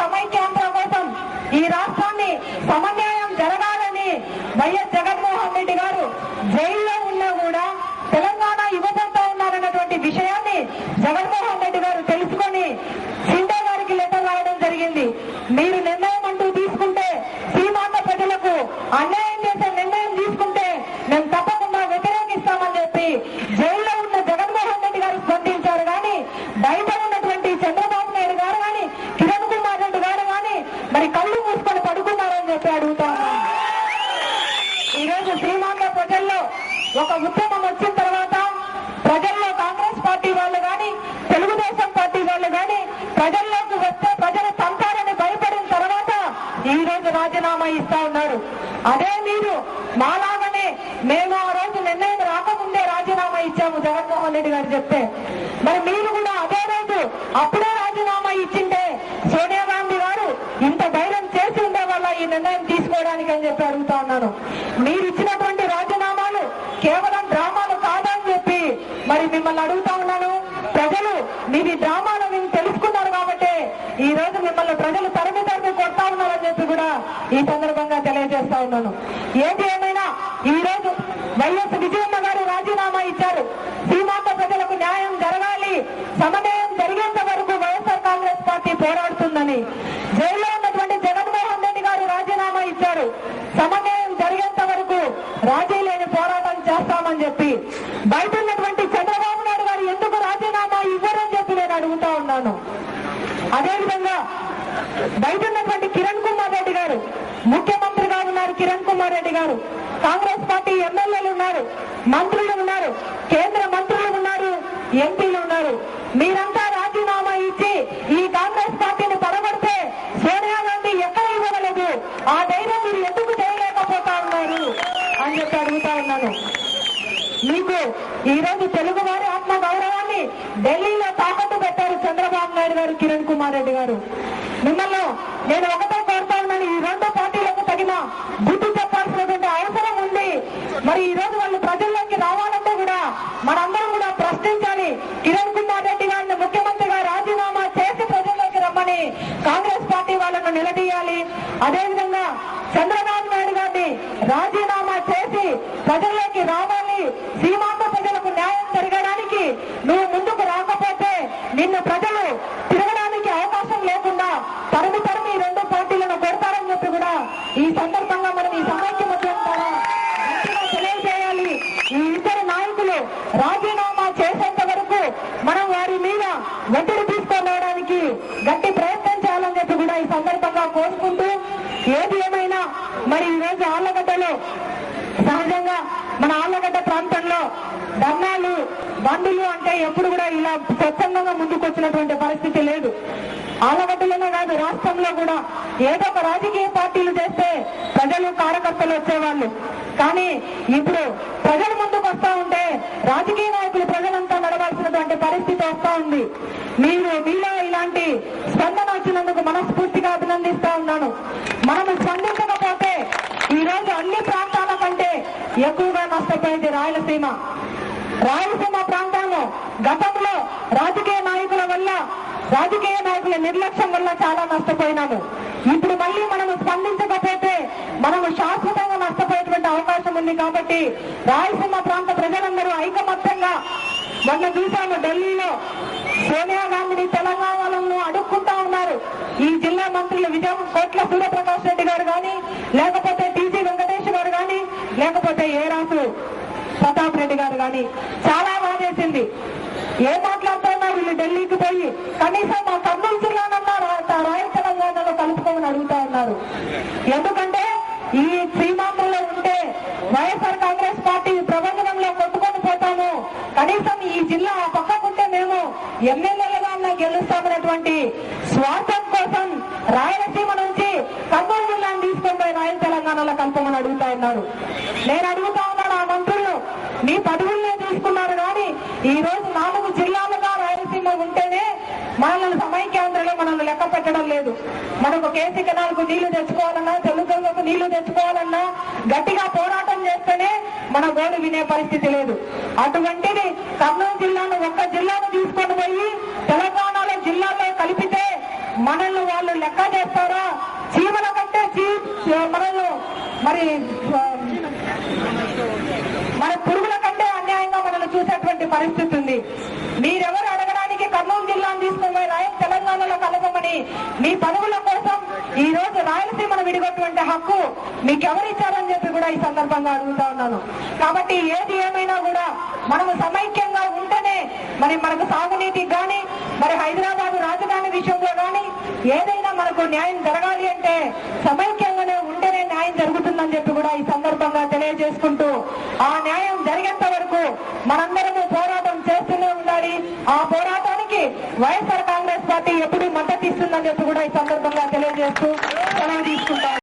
సమైక్యాంధ్ర కోసం ఈ రాష్ట్రాన్ని సమన్వయం జరగాలని వైఎస్ జగన్మోహన్ రెడ్డి గారు జైల్లో ఉన్నా కూడా తెలంగాణ యువతంతో ఉన్నారన్నటువంటి విషయాన్ని జగన్మోహన్ రెడ్డి గారు తెలుసుకొని షిండే గారికి లెటర్ రాయడం జరిగింది. మీరు నిర్ణయం అంటూ తీసుకుంటే సీమాంధ్ర ప్రజలకు అన్యాయం చేసే నిర్ణయం తీసుకుంటే మేము తప్పకుండా వ్యతిరేకిస్తామని చెప్పి జైల్లో ఉన్న జగన్మోహన్ రెడ్డి గారు స్పందించారు. కానీ బయట ఉన్నటువంటి చంద్రబాబు నాయుడు గారు కానీ కిరణ్ కుమార్ రెడ్డి గారు కానీ మరి కళ్ళు మూసుకొని పడుకున్నారని చెప్పి అడుగుతా ఉన్నాను. ఈరోజు సీమాంధ్ర ప్రజల్లో ఒక ఉద్యమం వచ్చిన తర్వాత ప్రజల్లో కాంగ్రెస్ పార్టీ వాళ్ళు కానీ తెలుగుదేశం పార్టీ వాళ్ళు కానీ ప్రజల్లోకి వస్తే ప్రజలు తంతారని భయపడిన తర్వాత ఈ రోజు రాజీనామా ఇస్తా ఉన్నారు. అదే మీరు మాలాగనే మేము ఆ రోజు నిర్ణయం రాకముందే రాజీనామా ఇచ్చాము జగన్మోహన్ రెడ్డి గారు చెప్తే, మరి మీరు కూడా అదే రోజు అప్పుడే రాజీనామా ఇచ్చింటే సోనియా గాంధీ గారు ఇంత ధైర్యం చేసి ఉండే వల్ల ఈ నిర్ణయం తీసుకోవడానికి అని చెప్పి అడుగుతా ఉన్నాను. మీరు ఇచ్చినటువంటి రాజీనామాలు కేవలం డ్రామాలు కాదని చెప్పి మరి మిమ్మల్ని అడుగుతా ఉన్నాను. ప్రజలు మీది డ్రామాలు మీరు తెలుసుకున్నారు కాబట్టి ఈ రోజు మిమ్మల్ని ప్రజలు తరిమి కొడతా ఉన్నారని చెప్పి కూడా ఈ సందర్భంగా తెలియజేస్తా ఉన్నాను. ఏది ఏమైనా ఈ రోజు వైఎస్ విజయమ్మ గారు రాజీనామా ఇచ్చారు. సీమాంధ్ర ప్రజలకు న్యాయం జరగాలి, సమన్వయం జరిగేంత వరకు వైఎస్ఆర్ కాంగ్రెస్ పార్టీ పోరాడుతుందని. జైల్లో ఉన్నటువంటి జగన్మోహన్ రెడ్డి గారు రాజీనామా ఇచ్చారు. సమన్వయం జరిగేంత వరకు రాజీ లేని పోరాటం చేస్తామని చెప్పి బయట ఉన్నటువంటి చంద్రబాబు నాయుడు గారు ఎందుకు రాజీనామా ఇవ్వరని చెప్పి నేను అడుగుతా ఉన్నాను. అదేవిధంగా బయట ఉన్నటువంటి కిరణ్ కుమార్ రెడ్డి గారు ముఖ్యమంత్రిగా ఉన్నారు. కిరణ్ కుమార్ రెడ్డి గారు కాంగ్రెస్ పార్టీ ఎమ్మెల్యేలు ఉన్నారు, మంత్రులు ఉన్నారు, కేంద్ర మంత్రులు ఉన్నారు, ఎంపీలు ఉన్నారు. మీరంతా రాజీనామా ఇచ్చి ఈ కాంగ్రెస్ పార్టీని పడగొడితే సోనియా గాంధీ ఎక్కడ ఇవ్వగలదు, ఆ ధైర్యం మీరు ఎందుకు చేయలేకపోతా ఉన్నారు అని చెప్పి అడుగుతా ఉన్నాను. మీకు ఈ రోజు తెలుగు వారి ఆత్మ గౌరవాన్ని ఢిల్లీలో తాకట్టు పెట్టారు చంద్రబాబు నాయుడు గారు, కిరణ్ కుమార్ రెడ్డి గారు. మిమ్మల్ని నేను ఒకటే కోరుతా ఉన్నాను, ఈ రెండు పార్టీలకు తగిన బుద్ధి చెప్పాల్సినటువంటి అవసరం ఉంది. మరి ఈ రోజు వాళ్ళు ప్రజల్లోకి రావాలంటే కూడా మనందరం కూడా ప్రశ్నించాలి. కిరణ్ కుమార్ రెడ్డి గారిని ముఖ్యమంత్రిగా రాజీనామా చేసి ప్రజల్లోకి రమ్మని కాంగ్రెస్ పార్టీ వాళ్ళను నిలదీయాలి. అదేవిధంగా చంద్రబాబు నాయుడు గారిని రాజీనామా చేసి ప్రజల్లోకి రావాలి. సీమాంధ్ర ప్రజలకు న్యాయం జరగడానికి నువ్వు ముందుకు రాకపోతే నిన్ను ప్రజలు తిరగడానికి అవకాశం లేకుండా తరిమి ఈ రెండు పార్టీలను కొడతారని చెప్పి కూడా ఈ సందర్భంగా మనం ఈ సమైక్యమత్యం ద్వారా తెలియజేయాలి. ఈ ఇద్దరు నాయకులు రాజీనామా చేసేంత వరకు మనం వారి మీద ఒత్తిడి తీసుకోవడానికి గట్టి ప్రయత్నం చేయాలని చెప్పి కూడా ఈ సందర్భంగా కోరుకుంటూ, ఏది ఏమైనా మరి ఈ రోజు ఆళ్లగడ్డలో సహజంగా మన ఆళ్లగడ్డ ప్రాంతంలో ధర్నాలు బంధులు అంటే ఎప్పుడు కూడా ఇలా స్వచ్ఛందంగా ముందుకు వచ్చినటువంటి పరిస్థితి లేదు. ఆళ్లగడ్డలోనే కాదు రాష్ట్రంలో కూడా ఏదో ఒక రాజకీయ పార్టీలు చేస్తే ప్రజలు కార్యకర్తలు వచ్చేవాళ్ళు. కానీ ఇప్పుడు ప్రజలు ముందుకు వస్తా ఉంటే రాజకీయ నాయకులు ప్రజలంతా నడవాల్సినటువంటి పరిస్థితి వస్తా ఉంది. మీలో ఇలాంటి స్పందన వచ్చినందుకు మనస్ఫూర్తిగా అభినందిస్తా ఉన్నాను. మనం స్పందించకపోతే ఈ రోజు అన్ని ప్రాంతాల కంటే ఎక్కువగా నష్టపోయింది రాయలసీమ. రాయలసీమ ప్రాంతము గతంలో రాజకీయ నాయకుల నిర్లక్ష్యం వల్ల చాలా నష్టపోయినాము. ఇప్పుడు మళ్ళీ మనము స్పందించకపోతే మనము శాశ్వతంగా నష్టపోయేటువంటి అవకాశం ఉంది. కాబట్టి రాయలసీమ ప్రాంత ప్రజలందరూ ఐకమత్యంగా మొన్న చూశాము ఢిల్లీలో సోనియా గాంధీని తెలంగాణలో అడుక్కుంటా ఉన్నారు. ఈ జిల్లా మంత్రులు కోట్ల సూర్యప్రకాష్ రెడ్డి గారు కానీ, లేకపోతే టీజీ వెంకటేష్ గారు కానీ, లేకపోతే ఏరాసు ప్రతాప్ రెడ్డి గారు కానీ చాలా బాగా చేసింది. ఏం మాట్లాడుతున్నారు వీళ్ళు ఢిల్లీకి పోయి కనీసం మా కర్నూలు జిల్లానన్నా రాయల తెలంగాణలో కలుపుకోమని అడుగుతా ఉన్నారు. ఎందుకంటే ఈ సీమాంధ్రలో ఉంటే వైఎస్ఆర్ కాంగ్రెస్ పార్టీ ప్రబంధనంలో కొట్టుకొని పోతాము, కనీసం ఈ జిల్లా పక్కకుంటే మేము ఎమ్మెల్యేలుగా గెలుస్తామన్నటువంటి స్వార్థం కోసం రాయలసీమ నుంచి కర్నూలు జిల్లాను తీసుకొని పోయి రాయల తెలంగాణలో కలుపమని అడుగుతా ఉన్నారు. నేను అడుగుతా ఉన్నాను, ఆ మంత్రులు మీ పదవుల్నే తీసుకున్నారు కానీ ఈ రోజు 4 జిల్లాలుగా రాయలసీమ ఉంటేనే మనల్ని సమైక్యాంధ్రలో మనల్ని లెక్క పెట్టడం లేదు. మనకు కేసీ కెనాల్కు నీళ్లు తెచ్చుకోవాలన్నా, తెలుగుకు నీళ్లు తెచ్చుకోవాలన్నా గట్టిగా పోరాటం చేస్తేనే మన గోడు వినే పరిస్థితి లేదు. అటువంటిది కర్నూలు జిల్లాను ఒక్క జిల్లాను తీసుకొని పోయి తెలంగాణలో జిల్లాలో కలిపితే మనల్ని వాళ్ళు లెక్క చేస్తారా? చీమల కంటే మనల్ని మరి మన పురుగుల కంటే అన్యాయంగా మనల్ని చూసేటువంటి పరిస్థితి ఉంది. మీరెవరు అడగడానికి కర్నూలు జిల్లాను తీసుకుని తెలంగాణలో కలపమని మీ పదవుల కోసం ఈ రోజు రాయలసీమను విడిగొట్టువంటి హక్కు మీకెవరిచ్చారని చెప్పి కూడా ఈ సందర్భంగా అడుగుతా ఉన్నాను. కాబట్టి ఏది ఏమైనా కూడా మనము సమైక్యంగా ఉంటేనే మరి మనకు సాగునీతికి గాని మరి హైదరాబాద్ రాజధాని విషయంలో గాని ఏదైనా మనకు న్యాయం జరగాలి అంటే సమైక్యంగానే ఉంటేనే న్యాయం జరుగుతుందని చెప్పి కూడా ఈ సందర్భంగా తెలియజేసుకుంటూ ఆ న్యాయం జరిగేంత వరకు మనందరము పోరాటం చేస్తూనే ఉండాలి. ఆ పోరాటానికి వైఎస్ఆర్ కాంగ్రెస్ పార్టీ ఎప్పుడు మద్దతు ఇస్తుందని చెప్పి కూడా ఈ సందర్భంగా తెలియజేస్తూ సెలవు తీసుకుంటారు.